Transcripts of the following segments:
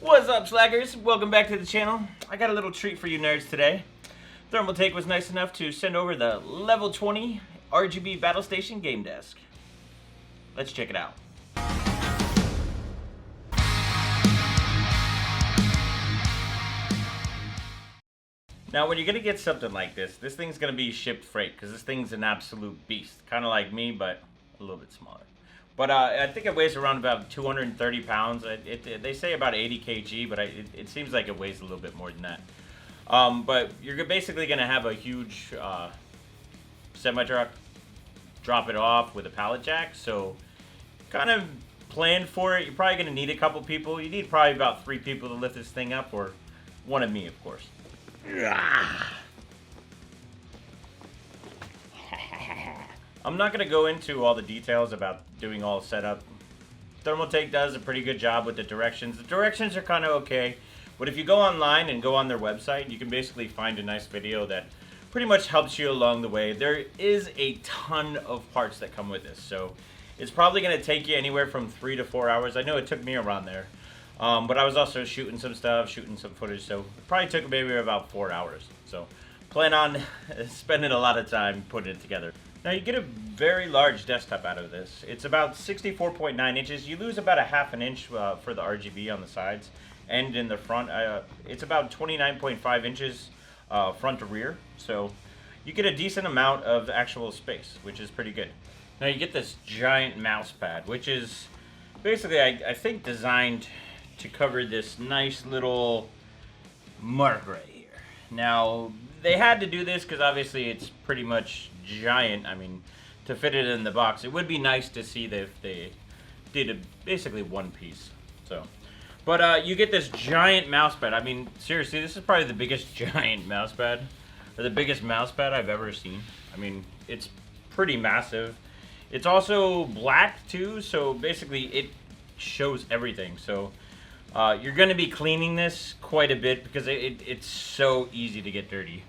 What's up, slackers? Welcome back to the channel. I got a little treat for you nerds today. Thermaltake was nice enough to send over the level 20 RGB Battle Station game desk. Let's check it out. Now, when you're gonna get something like this thing's gonna be shipped freight because this thing's an absolute beast. Kind of like me, but a little bit smaller. But I think it weighs around about 230 pounds. They say about 80 kg, but it seems like it weighs a little bit more than that. But you're basically going to have a huge semi-truck drop it off with a pallet jack. So kind of plan for it. You're probably going to need a couple people. You need probably about 3 people to lift this thing up, or one of me, of course. I'm not going to go into all the details about doing all setup. Thermaltake does a pretty good job with the directions. The directions are kind of okay, but if you go online and go on their website, you can basically find a nice video that pretty much helps you along the way. There is a ton of parts that come with this, so it's probably going to take you anywhere from 3 to 4 hours. I know it took me around there, but I was also shooting some stuff, shooting some footage, so it probably took maybe about 4 hours. So plan on spending a lot of time putting it together. Now you get a very large desktop out of this. It's about 64.9 inches. You lose about a ½ inch for the RGB on the sides and in the front. It's about 29.5 inches front to rear. So you get a decent amount of actual space, which is pretty good. Now you get this giant mouse pad, which is basically, I think, designed to cover this nice little mark right here. Now, they had to do this because obviously it's pretty much giant. I mean, to fit it in the box, it would be nice to see that if they did basically one piece. So, but you get this giant mouse pad. I mean, seriously, this is probably the biggest giant mouse pad, or the biggest mouse pad I've ever seen. I mean, it's pretty massive. It's also black too, so basically it shows everything. So you're going to be cleaning this quite a bit because it's so easy to get dirty.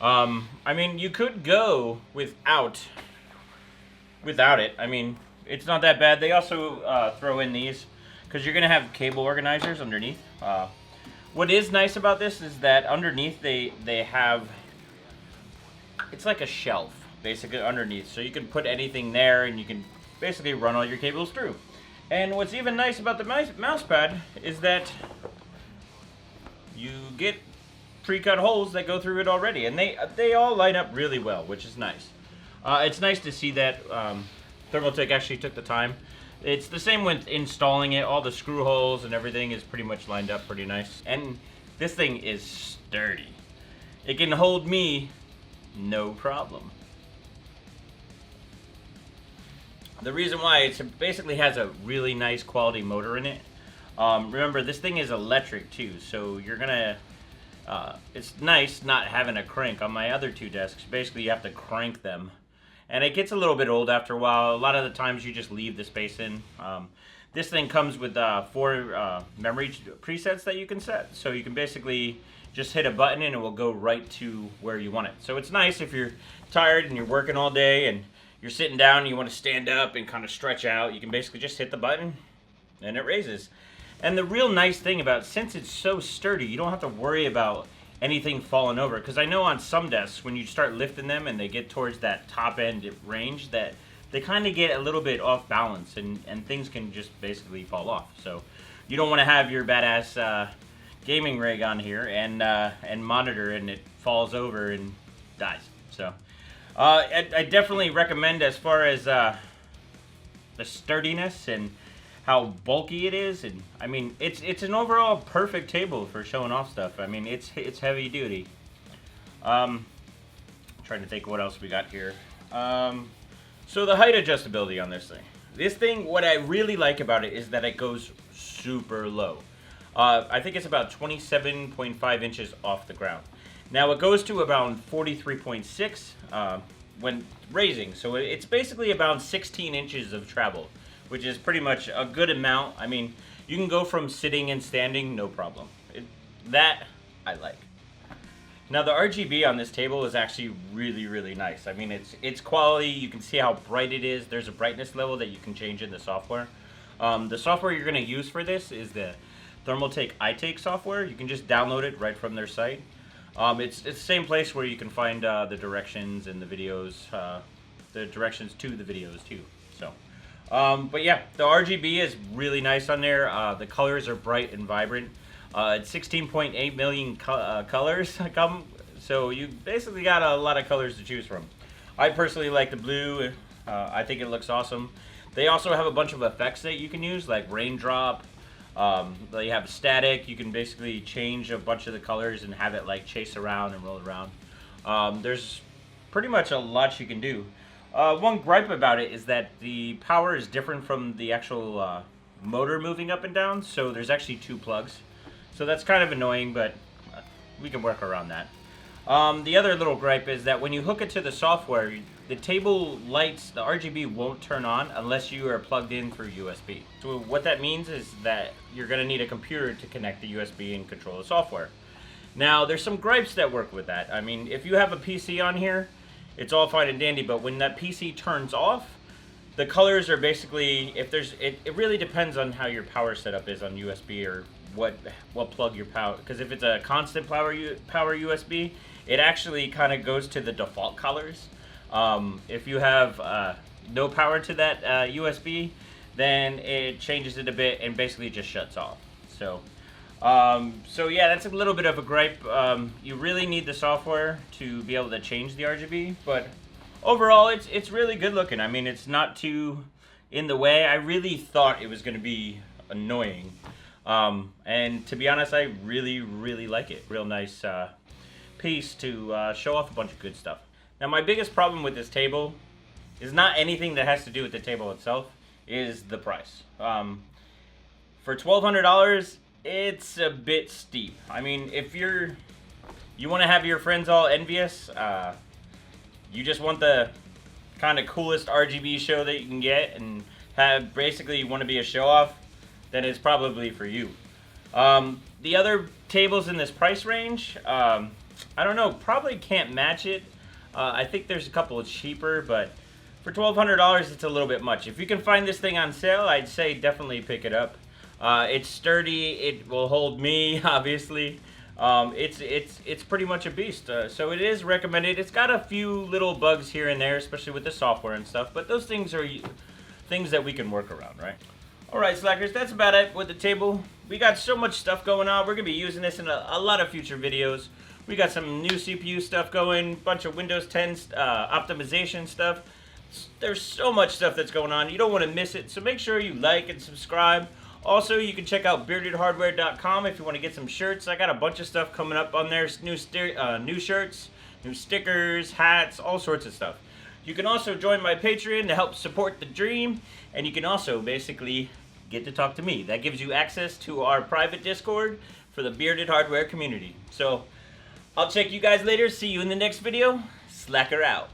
I mean, you could go without it. I mean, it's not that bad. They also throw in these because you're going to have cable organizers underneath. What is nice about this is that underneath they have, it's like a shelf basically underneath. So you can put anything there and you can basically run all your cables through. And what's even nice about the mouse pad is that you get pre-cut holes that go through it already, and they all line up really well, which is nice. It's nice to see that Thermaltake actually took the time. It's the same with installing it. All the screw holes and everything is pretty much lined up pretty nice. And this thing is sturdy. It can hold me no problem. The reason why, it basically has a really nice quality motor in it. Remember, this thing is electric too, so you're gonna it's nice not having a crank. On my other 2 desks, basically you have to crank them, and it gets a little bit old after a while. A lot of the times you just leave the space in. This thing comes with 4 memory presets that you can set, so you can basically just hit a button and it will go right to where you want it. So it's nice if you're tired and you're working all day and you're sitting down and you want to stand up and kind of stretch out, you can basically just hit the button and it raises. And the real nice thing about it, since it's so sturdy, you don't have to worry about anything falling over. Because I know on some desks, when you start lifting them and they get towards that top end range, that they kind of get a little bit off balance and things can just basically fall off. So you don't want to have your badass gaming rig on here and monitor and it falls over and dies. So I definitely recommend, as far as the sturdiness and how bulky it is, and I mean it's an overall perfect table for showing off stuff. I mean it's heavy duty. Trying to think what else we got here. So the height adjustability on this thing. This thing, what I really like about it is that it goes super low. I think it's about 27.5 inches off the ground. Now it goes to about 43.6 when raising, so it's basically about 16 inches of travel, which is pretty much a good amount. I mean, you can go from sitting and standing, no problem. That I like. Now the RGB on this table is actually really, really nice. I mean, it's quality. You can see how bright it is. There's a brightness level that you can change in the software. The software you're going to use for this is the Thermaltake iTake software. You can just download it right from their site. It's the same place where you can find the directions and the videos, the directions to the videos too. So, but yeah, the RGB is really nice on there. The colors are bright and vibrant. It's 16.8 million colors, so you basically got a lot of colors to choose from. I personally like the blue. I think it looks awesome. They also have a bunch of effects that you can use, like raindrop. They have static. You can basically change a bunch of the colors and have it like chase around and roll around. There's pretty much a lot you can do. One gripe about it is that the power is different from the actual motor moving up and down, so there's actually 2 plugs. So that's kind of annoying, but we can work around that. The other little gripe is that when you hook it to the software, the table lights, the RGB won't turn on unless you are plugged in through USB. So what that means is that you're going to need a computer to connect the USB and control the software. Now, there's some gripes that work with that. I mean, if you have a PC on here, it's all fine and dandy, but when that PC turns off, the colors are basically, it really depends on how your power setup is on USB or what plug your power, because if it's a constant power USB, it actually kind of goes to the default colors. If you have no power to that USB, then it changes it a bit and basically just shuts off. So yeah, that's a little bit of a gripe. You really need the software to be able to change the RGB, but overall, it's really good looking. I mean, it's not too in the way. I really thought it was going to be annoying, and to be honest, I really like it. Real nice piece to show off a bunch of good stuff. Now, my biggest problem with this table is not anything that has to do with the table itself, is the price. For $1,200, it's a bit steep. I mean, if you want to have your friends all envious, you just want the kind of coolest RGB show that you can get and have basically you want to be a show off, then it's probably for you. The other tables in this price range, I don't know, probably can't match it. I think there's a couple cheaper, but for $1,200, it's a little bit much. If you can find this thing on sale, I'd say definitely pick it up. It's sturdy. It will hold me, obviously. It's pretty much a beast. So it is recommended. It's got a few little bugs here and there, especially with the software and stuff. But those things are things that we can work around, right? All right, Slackers, that's about it with the table. We got so much stuff going on. We're going to be using this in a lot of future videos. We got some new CPU stuff going, bunch of Windows 10 optimization stuff. There's so much stuff that's going on. You don't want to miss it, so make sure you like and subscribe. Also, you can check out beardedhardware.com if you want to get some shirts. I got a bunch of stuff coming up on there. New shirts, new stickers, hats, all sorts of stuff. You can also join my Patreon to help support the dream, and you can also basically get to talk to me. That gives you access to our private Discord for the Bearded Hardware community. So, I'll check you guys later. See you in the next video. Slacker out.